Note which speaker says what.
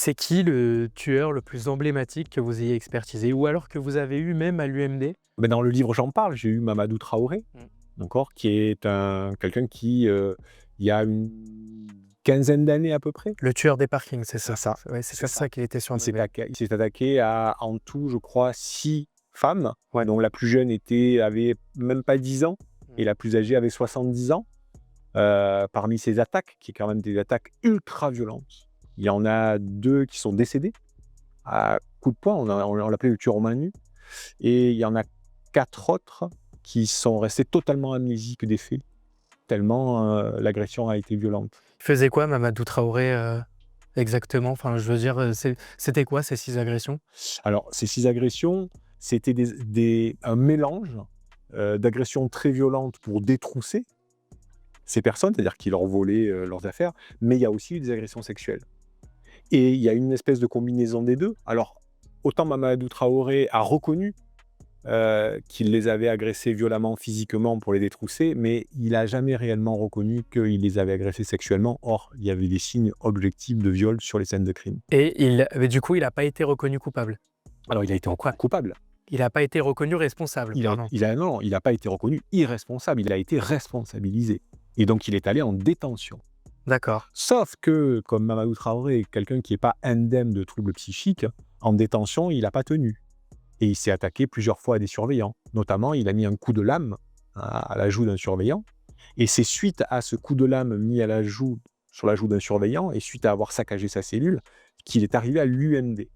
Speaker 1: C'est qui le tueur le plus emblématique que vous ayez expertisé ou alors que vous avez eu même à l'UMD?
Speaker 2: Ben dans le livre, j'en parle, j'ai eu Mamadou Traoré,
Speaker 1: Mmh.
Speaker 2: d'accord, qui est quelqu'un qui, il y a une quinzaine d'années à peu près,
Speaker 1: Le tueur des parkings, c'est
Speaker 2: c'est
Speaker 1: ça?
Speaker 2: ça,
Speaker 1: Ouais, c'est
Speaker 2: c'est
Speaker 1: comme
Speaker 2: ça.
Speaker 1: ça qu'il était
Speaker 2: Il s'est
Speaker 1: surnommé.
Speaker 2: attaqué il s'est attaqué à, en tout, je crois, 6 femmes,
Speaker 1: Ouais.
Speaker 2: dont la plus jeune avait même pas 10 ans
Speaker 1: Mmh.
Speaker 2: et la plus âgée avait 70 ans. Parmi ces attaques, qui est quand même des attaques ultra violentes, il y en a 2 qui sont décédés à coups de poing, on l'appelait le tueur aux mains nues, et il y en a 4 autres qui sont restés totalement amnésiques des faits, tellement, l'agression a été violente.
Speaker 1: Il faisait quoi Mamadou Traoré, exactement? Enfin, je veux dire, c'était quoi ces 6 agressions?
Speaker 2: Alors ces 6 agressions, c'était un mélange, d'agressions très violentes pour détrousser ces personnes, c'est-à-dire qu'il leur volait, leurs affaires, mais il y a aussi eu des agressions sexuelles. Et il y a une espèce de combinaison des 2. Alors, autant Mamadou Traoré a reconnu, qu'il les avait agressés violemment physiquement pour les détrousser, mais il a jamais réellement reconnu qu'il les avait agressés sexuellement. Or, il y avait des signes objectifs de viol sur les scènes de crime.
Speaker 1: Mais du coup, il a pas été reconnu coupable?
Speaker 2: Alors il a été
Speaker 1: Pourquoi?
Speaker 2: reconnu coupable.
Speaker 1: Il a pas été reconnu responsable, pardon.
Speaker 2: Non, il a pas été reconnu irresponsable, il a été responsabilisé et donc il est allé en détention.
Speaker 1: D'accord.
Speaker 2: Sauf que, comme Mamadou Traoré est quelqu'un qui est pas indemne de troubles psychiques, en détention, il a pas tenu. Et il s'est attaqué plusieurs fois à des surveillants. Notamment, il a mis un coup de lame à la joue d'un surveillant. Et c'est suite à ce coup de lame mis à la joue, sur la joue d'un surveillant, et suite à avoir saccagé sa cellule, qu'il est arrivé à l'UMD.